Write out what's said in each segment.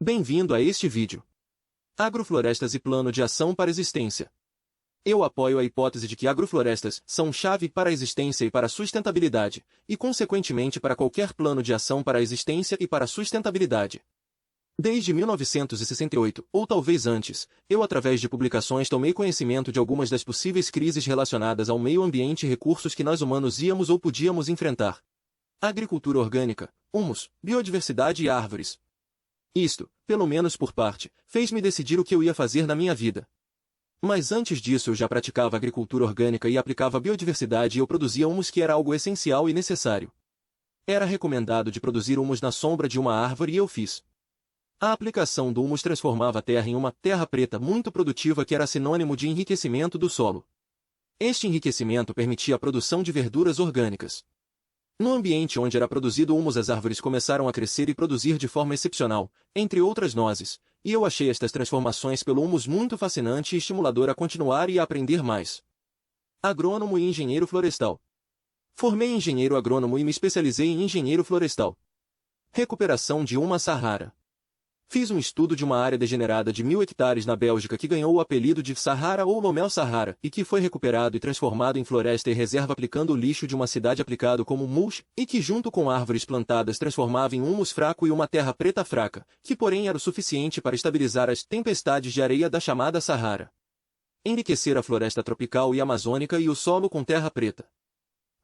Bem-vindo a este vídeo. Agroflorestas e plano de ação para a existência. Eu apoio a hipótese de que agroflorestas são chave para a existência e para a sustentabilidade, e consequentemente para qualquer plano de ação para a existência e para a sustentabilidade. Desde 1968, ou talvez antes, eu através de publicações tomei conhecimento de algumas das possíveis crises relacionadas ao meio ambiente e recursos que nós humanos íamos ou podíamos enfrentar. Agricultura orgânica, humus, biodiversidade e árvores. Isto, pelo menos por parte, fez-me decidir o que eu ia fazer na minha vida. Mas antes disso eu já praticava agricultura orgânica e aplicava biodiversidade e eu produzia humus, que era algo essencial e necessário. Era recomendado de produzir humus na sombra de uma árvore e eu fiz. A aplicação do humus transformava a terra em uma terra preta muito produtiva que era sinônimo de enriquecimento do solo. Este enriquecimento permitia a produção de verduras orgânicas. No ambiente onde era produzido humus, as árvores começaram a crescer e produzir de forma excepcional, entre outras nozes, e eu achei estas transformações pelo humus muito fascinante e estimulador a continuar e a aprender mais. Agrônomo e engenheiro florestal. Formei engenheiro agrônomo e me especializei em engenheiro florestal. Recuperação de uma Sahara. Fiz um estudo de uma área degenerada de 1000 hectares na Bélgica que ganhou o apelido de Sahara ou Lomel Sahara e que foi recuperado e transformado em floresta e reserva aplicando o lixo de uma cidade aplicado como mulch e que junto com árvores plantadas transformava em humus fraco e uma terra preta fraca, que porém era o suficiente para estabilizar as tempestades de areia da chamada Sahara. Enriquecer a floresta tropical e amazônica e o solo com terra preta.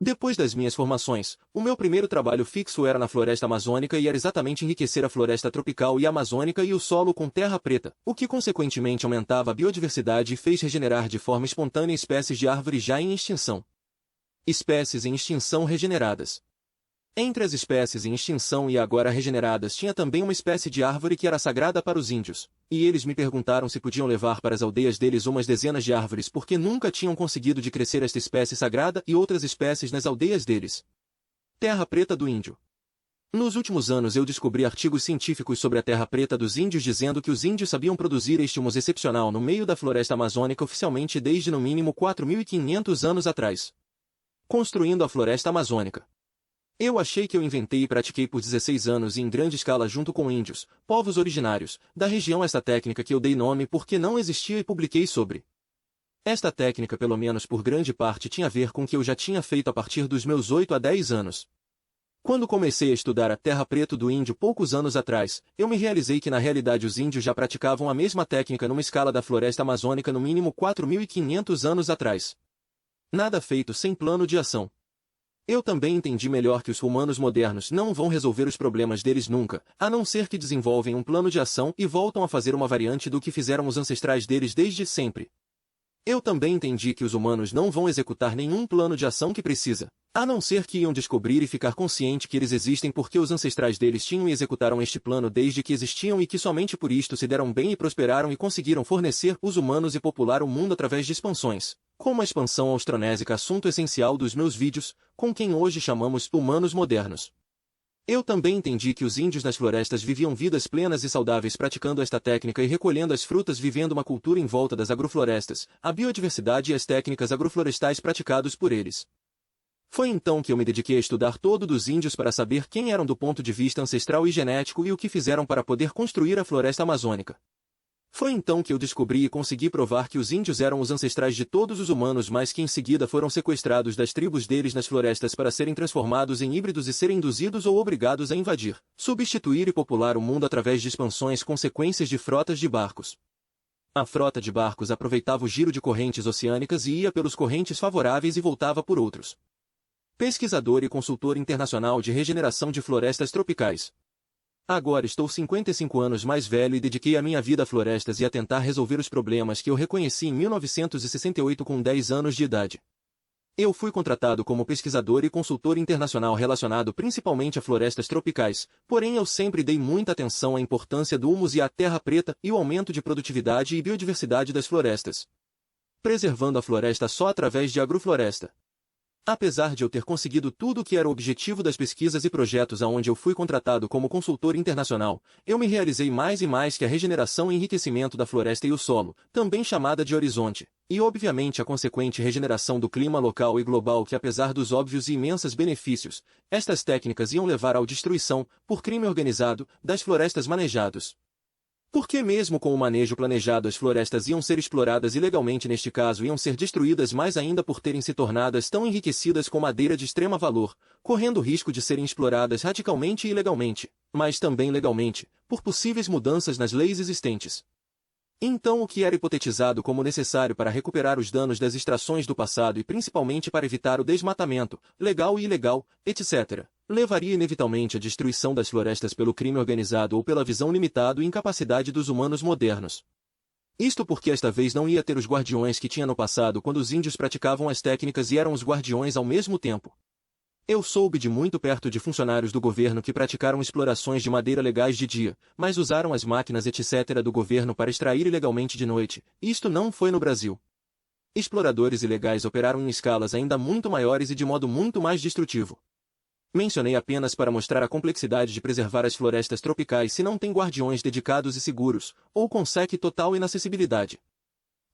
Depois das minhas formações, o meu primeiro trabalho fixo era na floresta amazônica e era exatamente enriquecer a floresta tropical e amazônica e o solo com terra preta, o que consequentemente aumentava a biodiversidade e fez regenerar de forma espontânea espécies de árvores já em extinção. Espécies em extinção regeneradas. Entre as espécies em extinção e agora regeneradas tinha também uma espécie de árvore que era sagrada para os índios, e eles me perguntaram se podiam levar para as aldeias deles umas dezenas de árvores porque nunca tinham conseguido de crescer esta espécie sagrada e outras espécies nas aldeias deles. Terra preta do índio. Nos últimos anos eu descobri artigos científicos sobre a terra preta dos índios dizendo que os índios sabiam produzir este humus excepcional no meio da floresta amazônica oficialmente desde no mínimo 4.500 anos atrás. Construindo a floresta amazônica. Eu achei que eu inventei e pratiquei por 16 anos e em grande escala junto com índios, povos originários, da região esta técnica que eu dei nome porque não existia e publiquei sobre. Esta técnica pelo menos por grande parte tinha a ver com o que eu já tinha feito a partir dos meus 8 a 10 anos. Quando comecei a estudar a terra preta do índio poucos anos atrás, eu me realizei que na realidade os índios já praticavam a mesma técnica numa escala da floresta amazônica no mínimo 4.500 anos atrás. Nada feito sem plano de ação. Eu também entendi melhor que os humanos modernos não vão resolver os problemas deles nunca, a não ser que desenvolvem um plano de ação e voltam a fazer uma variante do que fizeram os ancestrais deles desde sempre. Eu também entendi que os humanos não vão executar nenhum plano de ação que precisa, a não ser que iam descobrir e ficar consciente que eles existem porque os ancestrais deles tinham e executaram este plano desde que existiam e que somente por isto se deram bem e prosperaram e conseguiram fornecer os humanos e popular o mundo através de expansões, como a expansão austronésica, assunto essencial dos meus vídeos, com quem hoje chamamos humanos modernos. Eu também entendi que os índios nas florestas viviam vidas plenas e saudáveis praticando esta técnica e recolhendo as frutas vivendo uma cultura em volta das agroflorestas, a biodiversidade e as técnicas agroflorestais praticados por eles. Foi então que eu me dediquei a estudar todo dos índios para saber quem eram do ponto de vista ancestral e genético e o que fizeram para poder construir a floresta amazônica. Foi então que eu descobri e consegui provar que os índios eram os ancestrais de todos os humanos, mas que em seguida foram sequestrados das tribos deles nas florestas para serem transformados em híbridos e serem induzidos ou obrigados a invadir, substituir e popular o mundo através de expansões consequências de frotas de barcos. A frota de barcos aproveitava o giro de correntes oceânicas e ia pelos correntes favoráveis e voltava por outros. Pesquisador e consultor internacional de regeneração de florestas tropicais. Agora estou 55 anos mais velho e dediquei a minha vida a florestas e a tentar resolver os problemas que eu reconheci em 1968 com 10 anos de idade. Eu fui contratado como pesquisador e consultor internacional relacionado principalmente a florestas tropicais, porém eu sempre dei muita atenção à importância do humus e à terra preta e o aumento de produtividade e biodiversidade das florestas. Preservando a floresta só através de agrofloresta. Apesar de eu ter conseguido tudo o que era o objetivo das pesquisas e projetos aonde eu fui contratado como consultor internacional, eu me realizei mais e mais que a regeneração e enriquecimento da floresta e o solo, também chamada de horizonte, e obviamente a consequente regeneração do clima local e global que apesar dos óbvios e imensos benefícios, estas técnicas iam levar à destruição, por crime organizado, das florestas manejadas. Porque mesmo com o manejo planejado as florestas iam ser exploradas ilegalmente, neste caso iam ser destruídas mais ainda por terem se tornadas tão enriquecidas com madeira de extremo valor, correndo o risco de serem exploradas radicalmente e ilegalmente, mas também legalmente, por possíveis mudanças nas leis existentes. Então o que era hipotetizado como necessário para recuperar os danos das extrações do passado e principalmente para evitar o desmatamento, legal e ilegal, etc., levaria inevitavelmente à destruição das florestas pelo crime organizado ou pela visão limitada e incapacidade dos humanos modernos. Isto porque esta vez não ia ter os guardiões que tinha no passado quando os índios praticavam as técnicas e eram os guardiões ao mesmo tempo. Eu soube de muito perto de funcionários do governo que praticaram explorações de madeira legais de dia, mas usaram as máquinas etc. do governo para extrair ilegalmente de noite. Isto não foi no Brasil. Exploradores ilegais operaram em escalas ainda muito maiores e de modo muito mais destrutivo. Mencionei apenas para mostrar a complexidade de preservar as florestas tropicais se não tem guardiões dedicados e seguros, ou com SEC total inacessibilidade.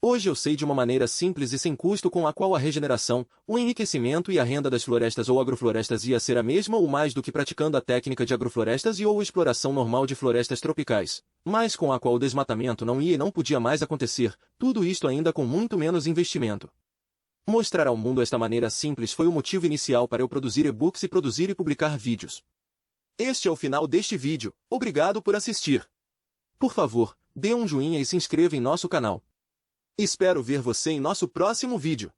Hoje eu sei de uma maneira simples e sem custo com a qual a regeneração, o enriquecimento e a renda das florestas ou agroflorestas ia ser a mesma ou mais do que praticando a técnica de agroflorestas e ou exploração normal de florestas tropicais, mas com a qual o desmatamento não ia e não podia mais acontecer, tudo isto ainda com muito menos investimento. Mostrar ao mundo esta maneira simples foi o motivo inicial para eu produzir e-books e produzir e publicar vídeos. Este é o final deste vídeo, obrigado por assistir. Por favor, dê um joinha e se inscreva em nosso canal. Espero ver você em nosso próximo vídeo.